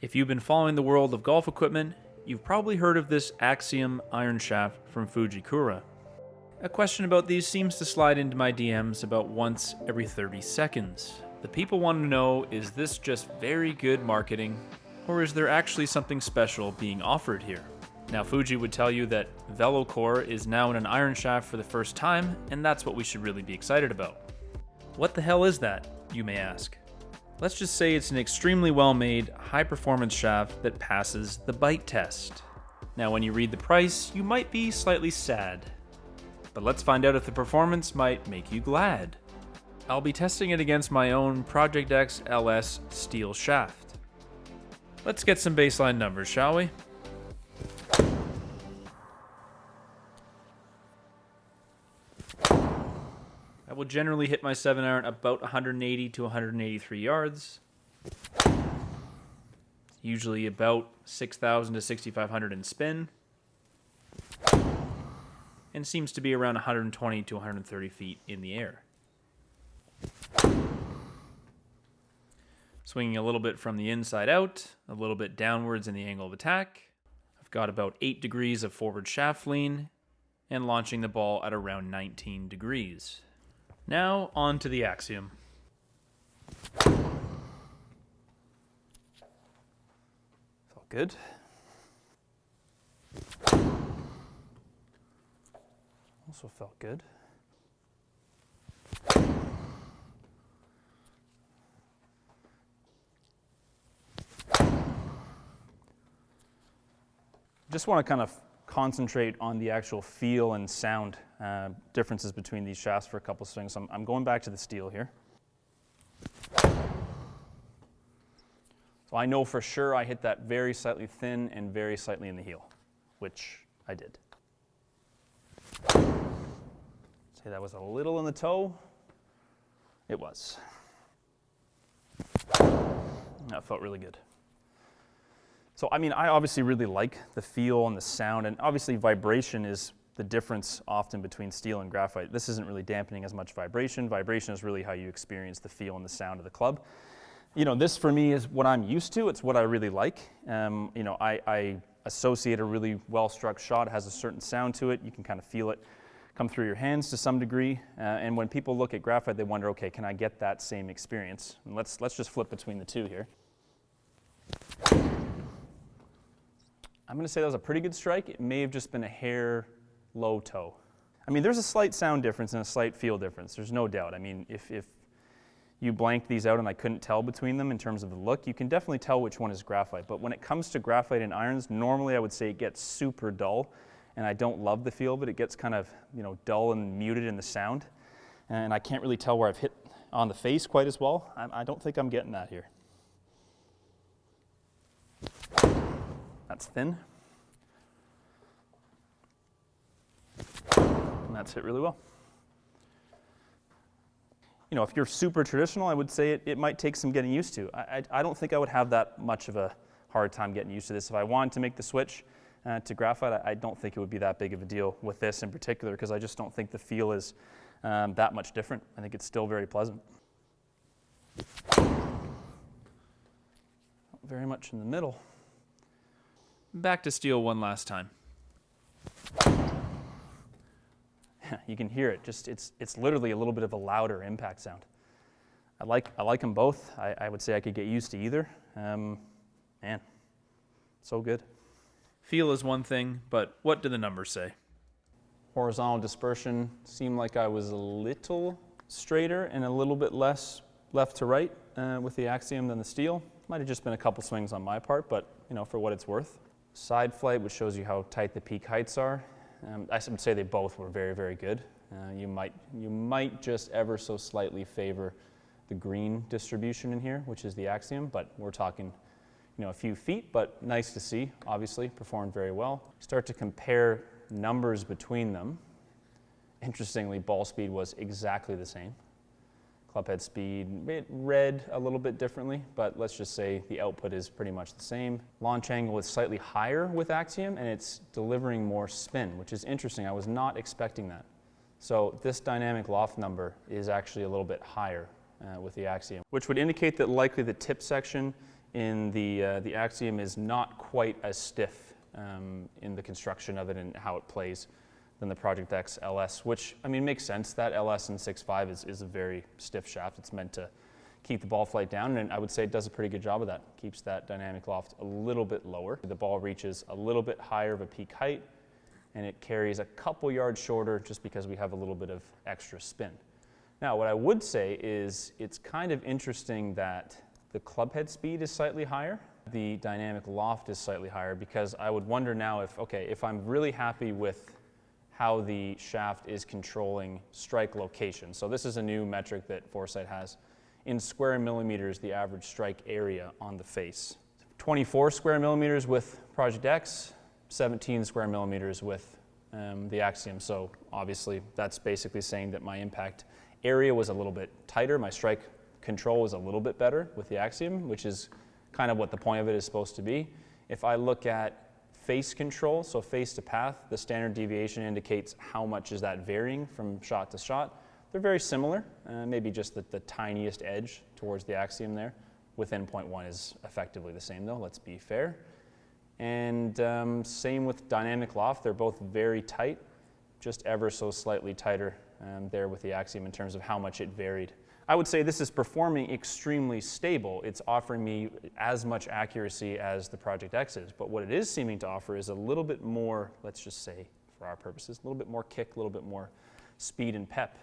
If you've been following the world of golf equipment, you've probably heard of this Axiom iron shaft from Fujikura. A question about these seems to slide into my DMs about once every 30 seconds. The people want to know, is this just very good marketing, or is there actually something special being offered here? Now, Fuji would tell you that VeloCore is now in an iron shaft for the first time, and that's what we should really be excited about. What the hell is that, you may ask? Let's just say it's an extremely well-made, high-performance shaft that passes the bite test. Now, when you read the price, you might be slightly sad. But let's find out if the performance might make you glad. I'll be testing it against my own Project X LS steel shaft. Let's get some baseline numbers, shall we? I will generally hit my 7-iron about 180 to 183 yards. Usually about 6,000 to 6,500 in spin. And seems to be around 120 to 130 feet in the air. Swinging a little bit from the inside out, a little bit downwards in the angle of attack. I've got about 8 degrees of forward shaft lean, and launching the ball at around 19 degrees. Now, on to the Axiom. Felt good. Also felt good. Just want to kind of concentrate on the actual feel and sound differences between these shafts for a couple swings. So I'm going back to the steel here. So I know for sure I hit that very slightly thin and very slightly in the heel, which I did. Say that was a little in the toe. It was. That felt really good. So, I mean, I obviously really like the feel and the sound, and obviously vibration is the difference often between steel and graphite. This isn't really dampening as much vibration. Vibration is really how you experience the feel and the sound of the club. You know, this for me is what I'm used to. It's what I really like. You know, I associate a really well-struck shot. It has a certain sound to it. You can kind of feel it come through your hands to some degree. And when people look at graphite, they wonder, okay, can I get that same experience? And let's just flip between the two here. I'm going to say that was a pretty good strike. It may have just been a hair low toe. I mean, there's a slight sound difference and a slight feel difference. There's no doubt. I mean, if you blanked these out and I couldn't tell between them in terms of the look, you can definitely tell which one is graphite. But when it comes to graphite and irons, normally I would say it gets super dull, and I don't love the feel of it. It gets kind of, you know, dull and muted in the sound, and I can't really tell where I've hit on the face quite as well. I don't think I'm getting that here. That's thin. And that's hit really well. You know, if you're super traditional, I would say it might take some getting used to. I don't think I would have that much of a hard time getting used to this. If I wanted to make the switch to graphite, I don't think it would be that big of a deal with this in particular, because I just don't think the feel is that much different. I think it's still very pleasant. Very much in the middle. Back to steel one last time. You can hear it. Just it's literally a little bit of a louder impact sound. I like them both. I would say I could get used to either. Man, so good. Feel is one thing, but what do the numbers say? Horizontal dispersion seemed like I was a little straighter and a little bit less left to right with the Axiom than the steel. Might have just been a couple swings on my part, but you know, for what it's worth. Side flight, which shows you how tight the peak heights are. I would say they both were very, very good. You might just ever so slightly favor the green distribution in here, which is the Axiom, but we're talking, you know, a few feet, but nice to see. Obviously, performed very well. Start to compare numbers between them. Interestingly, ball speed was exactly the same. Clubhead speed, it read a little bit differently, but let's just say the output is pretty much the same. Launch angle is slightly higher with Axiom, and it's delivering more spin, which is interesting. I was not expecting that. So this dynamic loft number is actually a little bit higher with the Axiom, which would indicate that likely the tip section in the Axiom is not quite as stiff in the construction of it and how it plays than the Project X LS, which, I mean, makes sense. That LS in 6.5 is a very stiff shaft. It's meant to keep the ball flight down, and I would say it does a pretty good job of that. Keeps that dynamic loft a little bit lower. The ball reaches a little bit higher of a peak height, and it carries a couple yards shorter just because we have a little bit of extra spin. Now, what I would say is it's kind of interesting that the club head speed is slightly higher. The dynamic loft is slightly higher, because I would wonder now if I'm really happy with how the shaft is controlling strike location. So this is a new metric that Foresight has. In square millimeters, the average strike area on the face. 24 square millimeters with Project X, 17 square millimeters with the Axiom. So obviously that's basically saying that my impact area was a little bit tighter. My strike control was a little bit better with the Axiom, which is kind of what the point of it is supposed to be. If I look at face control, so face to path, the standard deviation indicates how much is that varying from shot to shot. They're very similar, maybe just the tiniest edge towards the Axiom there. Within 0.1 is effectively the same though, let's be fair. And same with dynamic loft, they're both very tight, just ever so slightly tighter there with the Axiom in terms of how much it varied. I would say this is performing extremely stable. It's offering me as much accuracy as the Project X is, but what it is seeming to offer is a little bit more, let's just say for our purposes, a little bit more kick, a little bit more speed and pep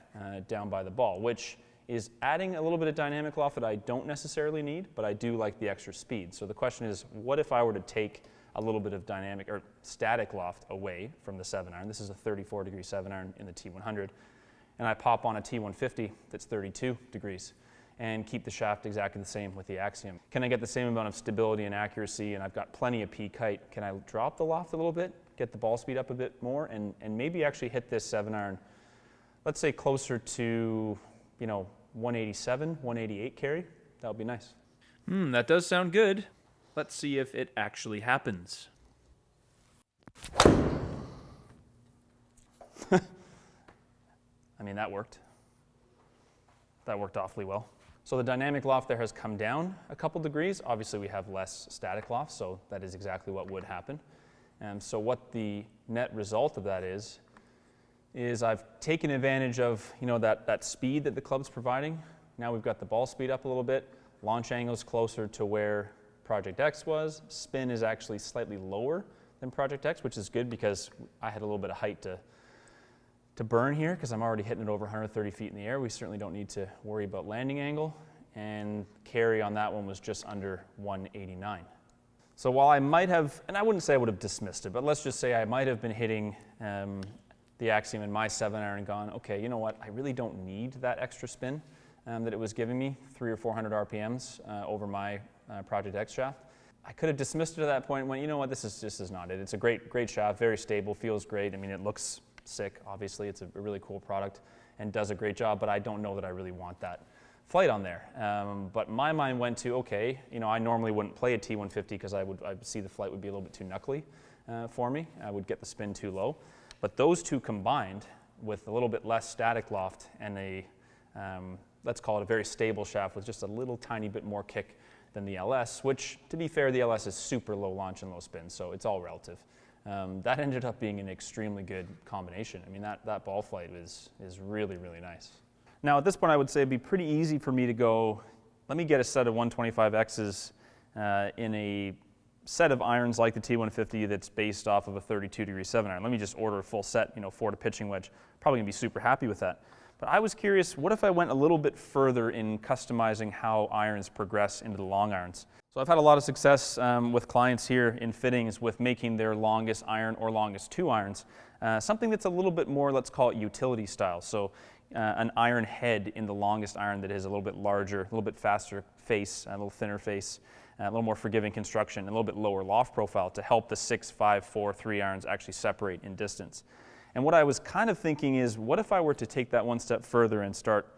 down by the ball, which is adding a little bit of dynamic loft that I don't necessarily need, but I do like the extra speed. So the question is, what if I were to take a little bit of dynamic or static loft away from the 7-iron? This is a 34-degree 7-iron in the T100. And I pop on a T150 that's 32 degrees and keep the shaft exactly the same with the Axiom. Can I get the same amount of stability and accuracy, and I've got plenty of peak height? Can I drop the loft a little bit, get the ball speed up a bit more, and maybe actually hit this 7-iron, let's say closer to, 187, 188 carry? That would be nice. That does sound good. Let's see if it actually happens. I mean, that worked. That worked awfully well. So the dynamic loft there has come down a couple degrees. Obviously, we have less static loft, so that is exactly what would happen. So what the net result of that is I've taken advantage of that speed that the club's providing. Now we've got the ball speed up a little bit. Launch angle's closer to where Project X was. Spin is actually slightly lower than Project X, which is good because I had a little bit of height to burn here because I'm already hitting it over 130 feet in the air. We certainly don't need to worry about landing angle. And carry on that one was just under 189. So while I might have, and I wouldn't say I would have dismissed it, but let's just say I might have been hitting the Axiom in my 7-iron and gone, okay, you know what, I really don't need that extra spin that it was giving me, 300 or 400 RPMs over my Project X shaft. I could have dismissed it at that point and went, you know what, this is not it. It's a great shaft, very stable, feels great. I mean, it looks sick, obviously. It's a really cool product and does a great job, but I don't know that I really want that flight on there. But my mind went to, okay, I normally wouldn't play a T150 because I would see the flight would be a little bit too knuckly for me. I would get the spin too low. But those two combined with a little bit less static loft and a, let's call it a very stable shaft with just a little tiny bit more kick than the LS, which, to be fair, the LS is super low launch and low spin, so it's all relative. That ended up being an extremely good combination. I mean, that ball flight is really, really nice. Now, at this point, I would say it'd be pretty easy for me to go, let me get a set of 125Xs in a set of irons like the T150 that's based off of a 32-degree 7-iron. Let me just order a full set, for the pitching wedge. Probably going to be super happy with that. But I was curious, what if I went a little bit further in customizing how irons progress into the long irons? So I've had a lot of success with clients here in fittings with making their longest iron or longest 2 irons something that's a little bit more, let's call it utility style. So an iron head in the longest iron that is a little bit larger, a little bit faster face, a little thinner face, a little more forgiving construction, and a little bit lower loft profile to help the 6, 5, 4, 3 irons actually separate in distance. And what I was kind of thinking is, what if I were to take that one step further and start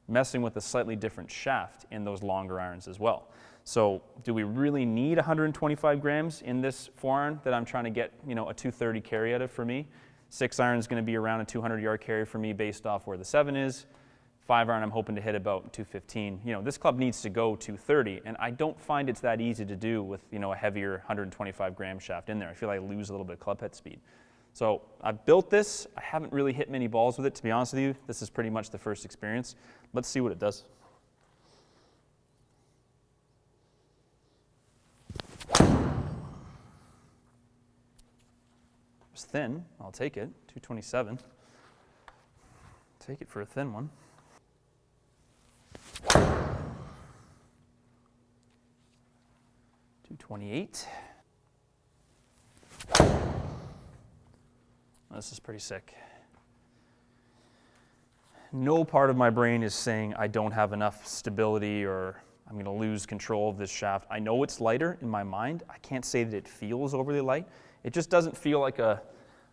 messing with a slightly different shaft in those longer irons as well? So do we really need 125 grams in this 4-iron that I'm trying to get, a 230 carry out of for me? 6-iron is going to be around a 200-yard carry for me based off where the 7 is. 5-iron, I'm hoping to hit about 215. This club needs to go 230, and I don't find it's that easy to do with, a heavier 125 gram shaft in there. I feel like I lose a little bit of club head speed. So I've built this. I haven't really hit many balls with it, to be honest with you. This is pretty much the first experience. Let's see what it does. It's thin. I'll take it. 227. Take it for a thin one. 228. This is pretty sick. No part of my brain is saying I don't have enough stability or I'm going to lose control of this shaft. I know it's lighter in my mind. I can't say that it feels overly light. It just doesn't feel like a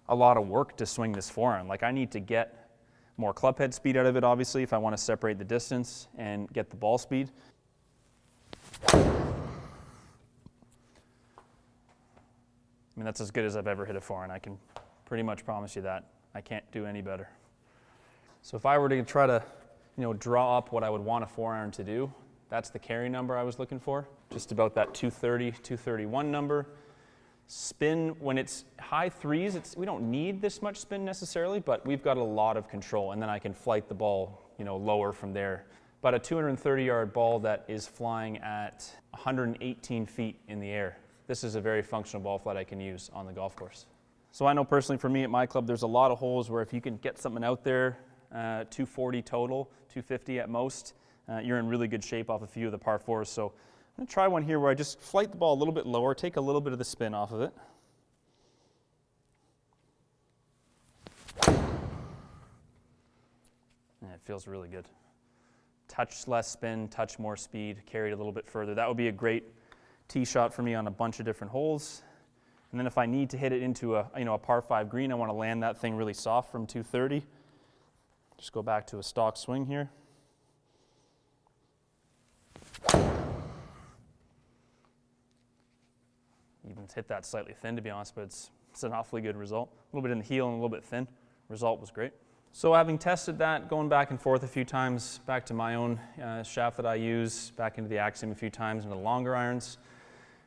lot of work to swing this 4-iron. Like, I need to get more club head speed out of it, obviously, if I want to separate the distance and get the ball speed. I mean, that's as good as I've ever hit a 4-iron. I can pretty much promise you that. I can't do any better. So if I were to try to, draw up what I would want a 4-iron to do, that's the carry number I was looking for. Just about that 230, 231 number. Spin, when it's high threes, we don't need this much spin necessarily, but we've got a lot of control, and then I can flight the ball, lower from there. But a 230-yard ball that is flying at 118 feet in the air. This is a very functional ball flight I can use on the golf course. So I know personally for me at my club, there's a lot of holes where if you can get something out there, 240 total, 250 at most, you're in really good shape off a few of the par 4s. So I'm going to try one here where I just flight the ball a little bit lower, take a little bit of the spin off of it. And it feels really good. Touch less spin, touch more speed, carried a little bit further. That would be a great tee shot for me on a bunch of different holes. And then if I need to hit it into a par 5 green, I want to land that thing really soft from 230. Just go back to a stock swing here. Even hit that slightly thin, to be honest, but it's an awfully good result. A little bit in the heel and a little bit thin. Result was great. So having tested that, going back and forth a few times, back to my own shaft that I use, back into the Axiom a few times, into the longer irons,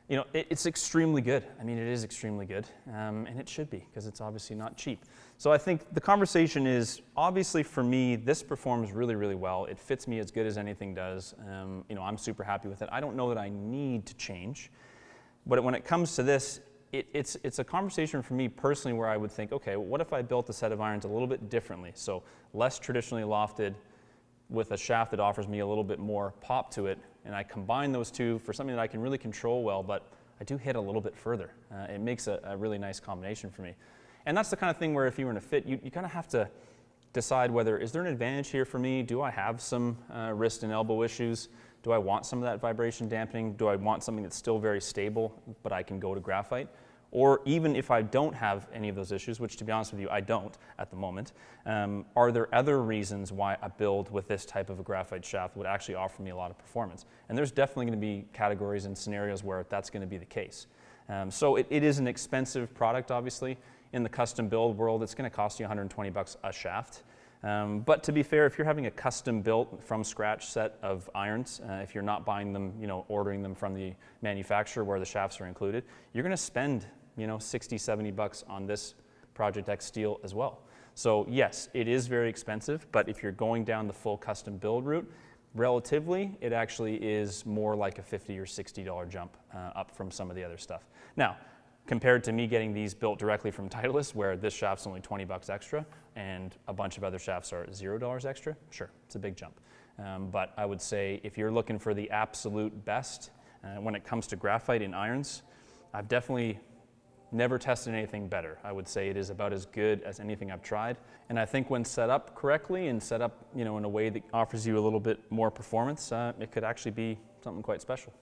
it's extremely good. I mean, it is extremely good, and it should be, because it's obviously not cheap. So I think the conversation is, obviously for me, this performs really, really well. It fits me as good as anything does. I'm super happy with it. I don't know that I need to change, but when it comes to this, it's a conversation for me personally where I would think, okay, what if I built a set of irons a little bit differently? So less traditionally lofted, with a shaft that offers me a little bit more pop to it, and I combine those two for something that I can really control well, but I do hit a little bit further. It makes a really nice combination for me. And that's the kind of thing where if you were in a fit, you kind of have to decide whether, is there an advantage here for me? Do I have some wrist and elbow issues? Do I want some of that vibration dampening? Do I want something that's still very stable, but I can go to graphite? Or even if I don't have any of those issues, which to be honest with you, I don't at the moment, are there other reasons why a build with this type of a graphite shaft would actually offer me a lot of performance? And there's definitely going to be categories and scenarios where that's going to be the case. So it is an expensive product, obviously. In the custom build world, it's going to cost you $120 a shaft. But to be fair, if you're having a custom built from scratch set of irons, if you're not buying them, ordering them from the manufacturer where the shafts are included, you're going to spend, $60, $70 on this Project X steel as well. So yes, it is very expensive, but if you're going down the full custom build route, relatively, it actually is more like a $50 or $60 jump up from some of the other stuff. Now, compared to me getting these built directly from Titleist, where this shaft's only $20 extra and a bunch of other shafts are $0 extra, sure, it's a big jump. But I would say if you're looking for the absolute best when it comes to graphite in irons, I've definitely never tested anything better. I would say it is about as good as anything I've tried. And I think when set up correctly and set up in a way that offers you a little bit more performance, it could actually be something quite special.